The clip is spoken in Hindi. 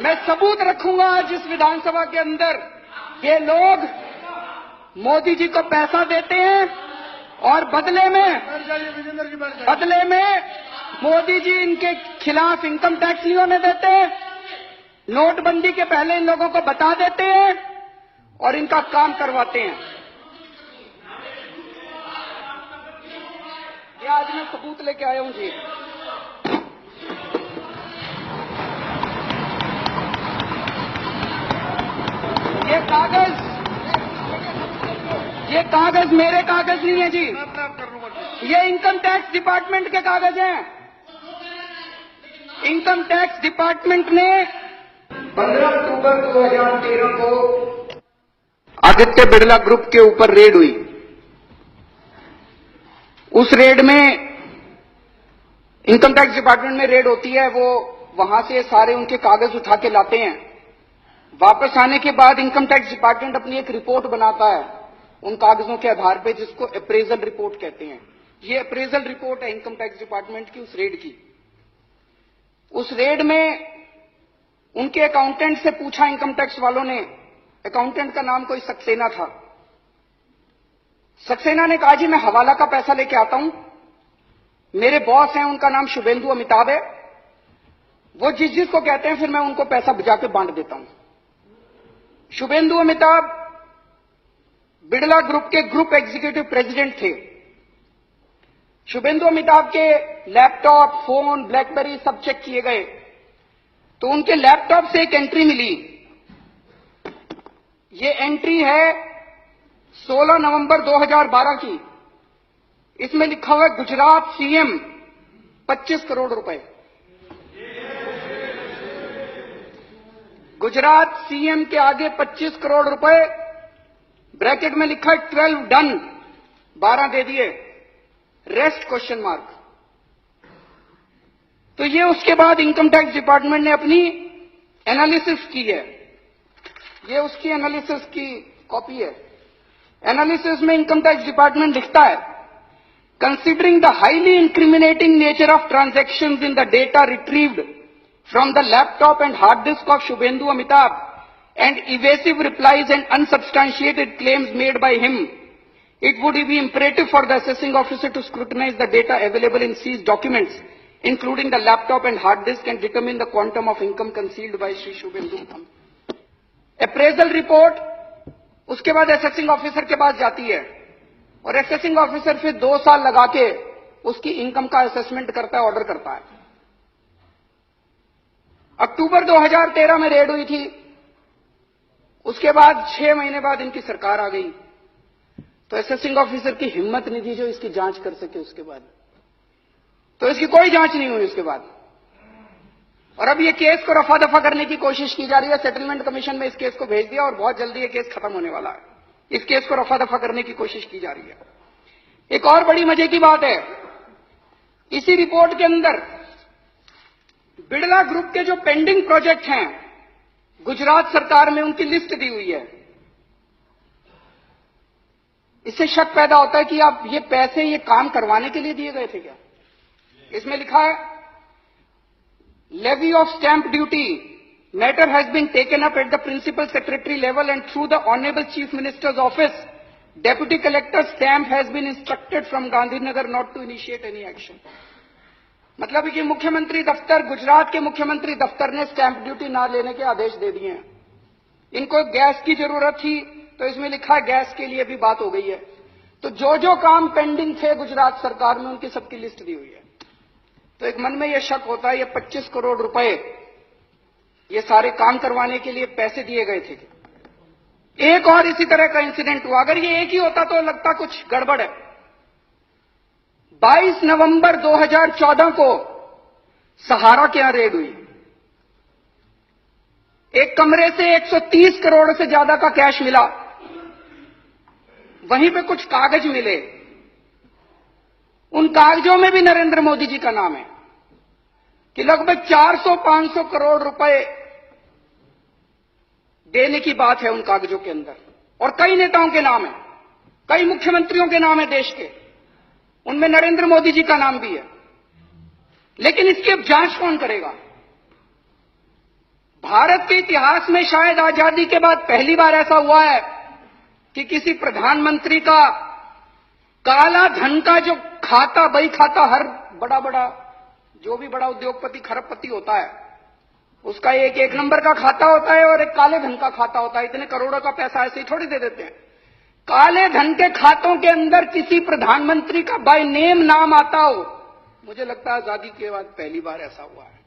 मैं सबूत रखूंगा आज इस विधानसभा के अंदर। ये लोग मोदी जी को पैसा देते हैं और बदले में मोदी जी इनके खिलाफ इनकम टैक्स नहीं होने देते, नोटबंदी के पहले इन लोगों को बता देते हैं और इनका काम करवाते हैं। ये आज मैं सबूत लेके आया हूं जी। ये कागज मेरे कागज नहीं है जी, ये इनकम टैक्स डिपार्टमेंट के कागज हैं। इनकम टैक्स डिपार्टमेंट ने 15 अक्टूबर 2013 को आदित्य बिरला ग्रुप के ऊपर रेड हुई। उस रेड में इनकम टैक्स डिपार्टमेंट में रेड होती है, वो वहां से सारे उनके कागज उठा के लाते हैं। वापस आने के बाद इनकम टैक्स डिपार्टमेंट अपनी एक रिपोर्ट बनाता है उन कागजों के आधार पे, जिसको अप्रेजल रिपोर्ट कहते हैं। ये अप्रेजल रिपोर्ट है इनकम टैक्स डिपार्टमेंट की उस रेड की। उस रेड में उनके अकाउंटेंट से पूछा इनकम टैक्स वालों ने, अकाउंटेंट का नाम कोई सक्सेना था। सक्सेना ने कहा जी मैं हवाला का पैसा लेके आता हूं, मेरे बॉस हैं उनका नाम शुभेंदु अमिताभ है, वो जिस जिसको कहते हैं फिर मैं उनको पैसा बजा के बांट देता हूं। शुभेंदु अमिताभ बिड़ला ग्रुप के ग्रुप एग्जीक्यूटिव प्रेसिडेंट थे। शुभेंदु अमिताभ के लैपटॉप, फोन, ब्लैकबेरी सब चेक किए गए तो उनके लैपटॉप से एक एंट्री मिली। ये एंट्री है 16 नवंबर 2012 की। इसमें लिखा हुआ है गुजरात सीएम 25 करोड़ रुपए। गुजरात सीएम के आगे 25 करोड़ रुपए, ब्रैकेट में लिखा है 12 डन, 12 दे दिए, रेस्ट क्वेश्चन मार्क। तो ये उसके बाद इनकम टैक्स डिपार्टमेंट ने अपनी एनालिसिस की है। ये उसकी एनालिसिस की कॉपी है। एनालिसिस में इनकम टैक्स डिपार्टमेंट लिखता है, considering the highly incriminating nature of transactions in the data retrieved from the laptop and hard disk of Shubhendu Amitabh and evasive replies and unsubstantiated claims made by him, it would be imperative for the assessing officer to scrutinize the data available in seized documents, including the laptop and hard disk, and determine the quantum of income concealed by Shri Shubhendu. Appraisal report उसके बाद असेसिंग ऑफिसर के पास जाती है और असेसिंग ऑफिसर फिर 2 साल लगा के उसकी इनकम का असेसमेंट करता है, ऑर्डर करता है। अक्टूबर 2013 में रेड हुई थी। उसके बाद 6 महीने बाद इनकी सरकार आ गई तो असेसिंग ऑफिसर की हिम्मत नहीं थी जो इसकी जांच कर सके। उसके बाद तो इसकी कोई जांच नहीं हुई उसके बाद। और अब ये केस को रफा दफा करने की कोशिश की जा रही है। सेटलमेंट कमीशन में इस केस को भेज दिया और बहुत जल्दी ये केस खत्म होने वाला है। इस केस को रफा दफा करने की कोशिश की जा रही है। एक और बड़ी मजे की बात है, इसी रिपोर्ट के अंदर बिड़ला ग्रुप के जो पेंडिंग प्रोजेक्ट हैं गुजरात सरकार में, उनकी लिस्ट दी हुई है। इससे शक पैदा होता है कि आप ये पैसे ये काम करवाने के लिए दिए गए थे क्या। इसमें लिखा है, levy of stamp duty matter has been taken up at the principal secretary level and through the honourable chief minister's office, deputy collector stamp has been instructed from Gandhinagar not to initiate any action. मतलब कि मुख्यमंत्री दफ्तर, गुजरात के मुख्यमंत्री दफ्तर ने स्टैंप ड्यूटी ना लेने के आदेश दे दिए हैं। इनको गैस की जरूरत थी तो इसमें लिखा है गैस के लिए भी बात हो गई है। तो जो जो काम पेंडिंग थे गुजरात सरकार में उनकी सबकी लिस्ट दी हुई है। तो एक मन में यह शक होता है ये 25 करोड़ रुपए ये सारे काम करवाने के लिए पैसे दिए गए थे। एक और इसी तरह का इंसिडेंट हुआ। अगर ये एक ही होता तो लगता कुछ गड़बड़ है। 22 नवंबर 2014 को सहारा के यहां रेड हुई। एक कमरे से 130 करोड़ से ज्यादा का कैश मिला। वहीं पे कुछ कागज मिले। उन कागजों में भी नरेंद्र मोदी जी का नाम है कि लगभग 400-500 करोड़ रुपए देने की बात है उन कागजों के अंदर। और कई नेताओं के नाम है, कई मुख्यमंत्रियों के नाम है देश के, उनमें नरेंद्र मोदी जी का नाम भी है। लेकिन इसकी अब जांच कौन करेगा। भारत के इतिहास में शायद आजादी के बाद पहली बार ऐसा हुआ है कि किसी प्रधानमंत्री का काला धन का जो खाता, बही खाता, हर बड़ा जो भी बड़ा उद्योगपति, खरबपति होता है, उसका एक नंबर का खाता होता है और एक काले धन का खाता होता है। इतने करोड़ों का पैसा ऐसे ही थोड़ी दे देते हैं। काले धन के खातों के अंदर किसी प्रधानमंत्री का बाय नेम नाम आता हो, मुझे लगता है आजादी के बाद पहली बार ऐसा हुआ है।